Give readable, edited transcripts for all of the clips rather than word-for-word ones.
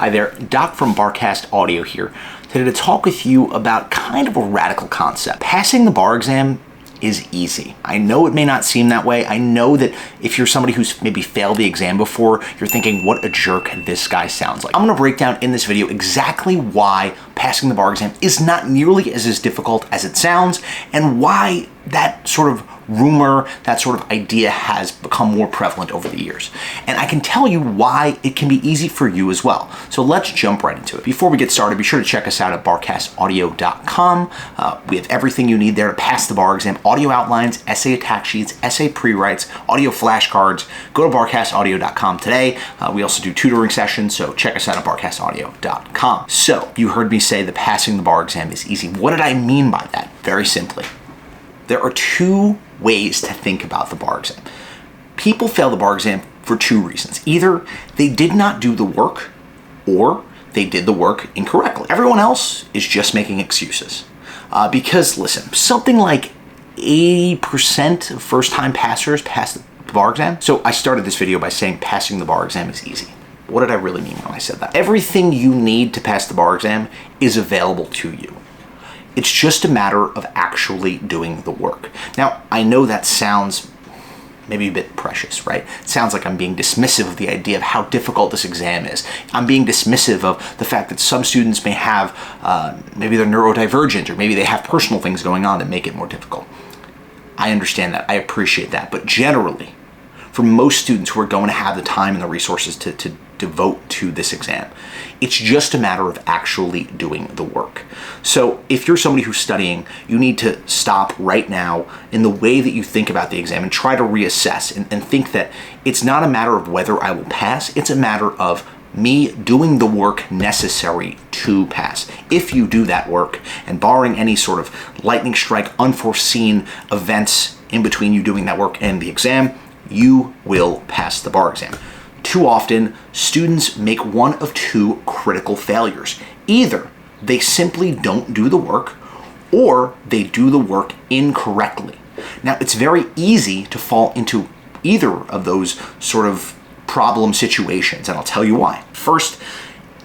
Hi there, Doc from Barcast Audio here, today to talk with you about kind of a radical concept. Passing the bar exam is easy. I know it may not seem that way. I know that if you're somebody who's maybe failed the exam before, you're thinking, what a jerk this guy sounds like. I'm gonna break down in this video exactly why passing the bar exam is not nearly as difficult as it sounds, and why that sort of rumor, that sort of idea has become more prevalent over the years. And I can tell you why it can be easy for you as well. So let's jump right into it. Before we get started, be sure to check us out at barcastaudio.com. We have everything you need there to pass the bar exam: audio outlines, essay attack sheets, essay pre-writes, audio flashcards. Go to barcastaudio.com today. We also do tutoring sessions, so check us out at barcastaudio.com. So you heard me say that passing the bar exam is easy. What did I mean by that? Very simply, there are two ways to think about the bar exam. People fail the bar exam for two reasons. Either they did not do the work, or they did the work incorrectly. Everyone else is just making excuses. Because listen, something like 80% of first-time passers pass the bar exam. So I started this video by saying passing the bar exam is easy. What did I really mean when I said that? Everything you need to pass the bar exam is available to you. It's just a matter of actually doing the work. Now, I know that sounds maybe a bit precious, right? It sounds like I'm being dismissive of the idea of how difficult this exam is. I'm being dismissive of the fact that some students may have, maybe they're neurodivergent, or maybe they have personal things going on that make it more difficult. I understand that, I appreciate that, but generally, for most students who are going to have the time and the resources to devote to this exam, it's just a matter of actually doing the work. So if you're somebody who's studying, you need to stop right now in the way that you think about the exam and try to reassess and think that it's not a matter of whether I will pass, it's a matter of me doing the work necessary to pass. If you do that work, and barring any sort of lightning strike, unforeseen events in between you doing that work and the exam, you will pass the bar exam. Too often, students make one of two critical failures. Either they simply don't do the work, or they do the work incorrectly. Now, it's very easy to fall into either of those sort of problem situations, and I'll tell you why. First,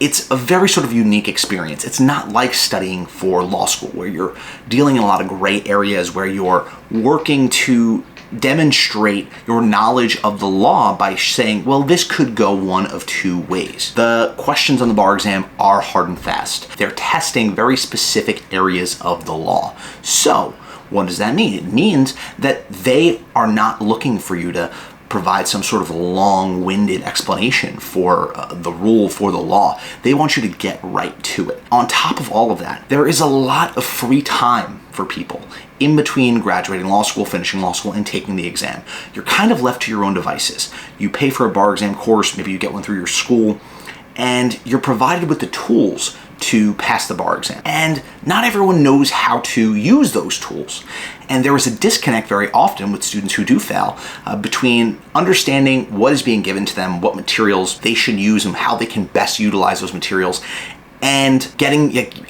it's a very sort of unique experience. It's not like studying for law school, where you're dealing in a lot of gray areas, where you're working to demonstrate your knowledge of the law by saying, well, this could go one of two ways. The questions on the bar exam are hard and fast. They're testing very specific areas of the law. So what does that mean? It means that they are not looking for you to provide some sort of long-winded explanation for the rule, for the law. They want you to get right to it. On top of all of that, there is a lot of free time for people in between graduating law school, finishing law school, and taking the exam. You're kind of left to your own devices. You pay for a bar exam course, maybe you get one through your school, and you're provided with the tools to pass the bar exam. And not everyone knows how to use those tools. And there is a disconnect very often with students who do fail between understanding what is being given to them, what materials they should use, and how they can best utilize those materials, and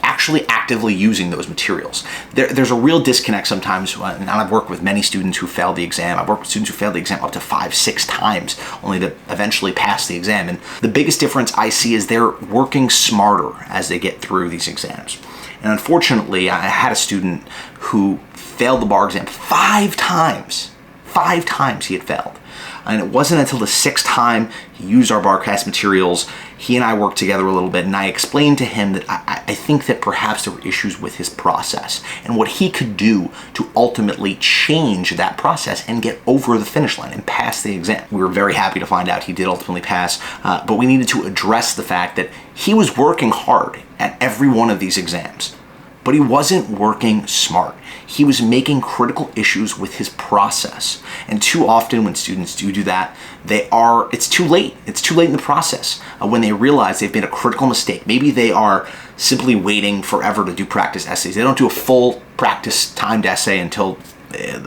actually actively using those materials. There's a real disconnect sometimes, and I've worked with many students who failed the exam. I've worked with students who failed the exam up to 5-6 times, only to eventually pass the exam. And the biggest difference I see is they're working smarter as they get through these exams. And unfortunately, I had a student who failed the bar exam 5 times. 5 times he had failed. And it wasn't until the 6th time he used our Barcast materials, he and I worked together a little bit, and I explained to him that I think that perhaps there were issues with his process and what he could do to ultimately change that process and get over the finish line and pass the exam. We were very happy to find out he did ultimately pass, but we needed to address the fact that he was working hard at every one of these exams, but he wasn't working smart. He was making critical issues with his process. And too often when students do that, it's too late. It's too late in the process when they realize they've made a critical mistake. Maybe they are simply waiting forever to do practice essays. They don't do a full practice timed essay until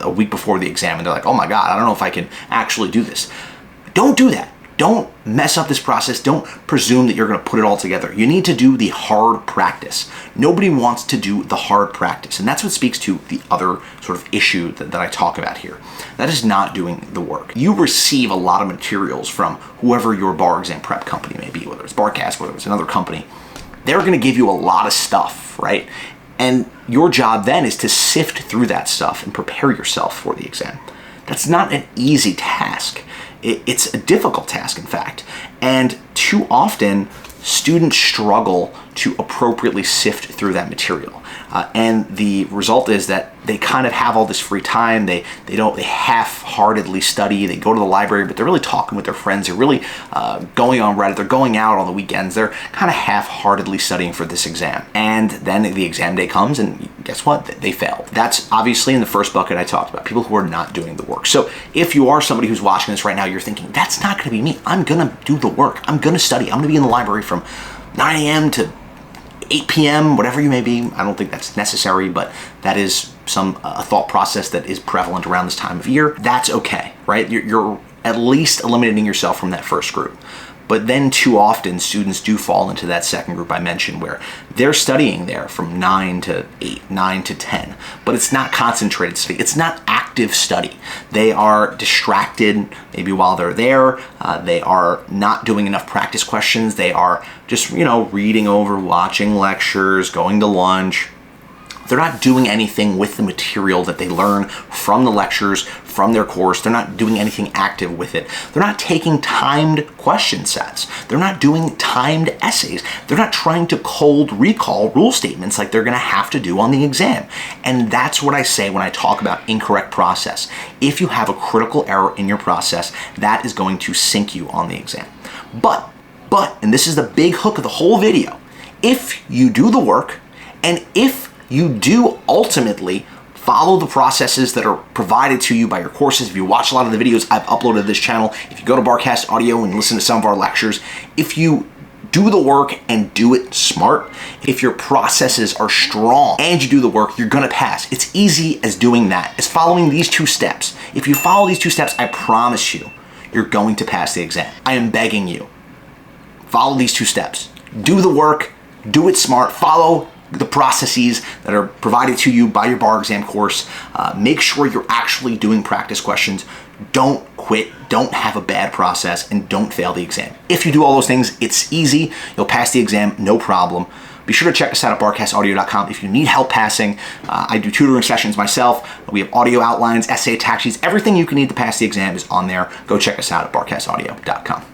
a week before the exam, and they're like, oh my God, I don't know if I can actually do this. Don't do that. don't mess up this process. Don't presume that you're going to put it all together. You need to do the hard practice. Nobody wants to do the hard practice. And that's what speaks to the other sort of issue that I talk about here. That is not doing the work. You receive a lot of materials from whoever your bar exam prep company may be, whether it's Barcast, whether it's another company. They're going to give you a lot of stuff, right? And your job then is to sift through that stuff and prepare yourself for the exam. That's not an easy task. It's a difficult task, in fact. And too often, students struggle to appropriately sift through that material. And the result is that they kind of have all this free time. They half-heartedly study. They go to the library, but they're really talking with their friends. They're really going on Reddit. They're going out on the weekends. They're kind of half-heartedly studying for this exam. And then the exam day comes, and guess what? They failed. That's obviously in the first bucket I talked about, people who are not doing the work. So if you are somebody who's watching this right now, you're thinking, that's not going to be me. I'm going to do the work. I'm going to study. I'm going to be in the library from 9 a.m. to 8 p.m., whatever you may be. I don't think that's necessary, but that is a thought process that is prevalent around this time of year. That's okay, right? You're at least eliminating yourself from that first group. But then too often, students do fall into that second group I mentioned where they're studying there from 9 to 8, 9 to 10, but it's not concentrated study. It's not active study. They are distracted maybe while they're there. They are not doing enough practice questions. They are just, reading over, watching lectures, going to lunch. They're not doing anything with the material that they learn from the lectures, from their course. They're not doing anything active with it. They're not taking timed question sets. They're not doing timed essays. They're not trying to cold recall rule statements like they're going to have to do on the exam. And that's what I say when I talk about incorrect process. If you have a critical error in your process, that is going to sink you on the exam. But, and this is the big hook of the whole video, if you do the work and if you do ultimately follow the processes that are provided to you by your courses. If you watch a lot of the videos I've uploaded to this channel, if you go to Barcast Audio and listen to some of our lectures, if you do the work and do it smart, if your processes are strong and you do the work, you're gonna pass. It's easy as doing that. It's following these 2 steps. If you follow these 2 steps, I promise you, you're going to pass the exam. I am begging you. Follow these 2 steps. Do the work, do it smart, follow the processes that are provided to you by your bar exam course. Make sure you're actually doing practice questions. Don't quit, don't have a bad process, and don't fail the exam. If you do all those things, it's easy. You'll pass the exam, no problem. Be sure to check us out at barcastaudio.com if you need help passing. I do tutoring sessions myself. We have audio outlines, essay attack sheets. Everything you can need to pass the exam is on there. Go check us out at barcastaudio.com.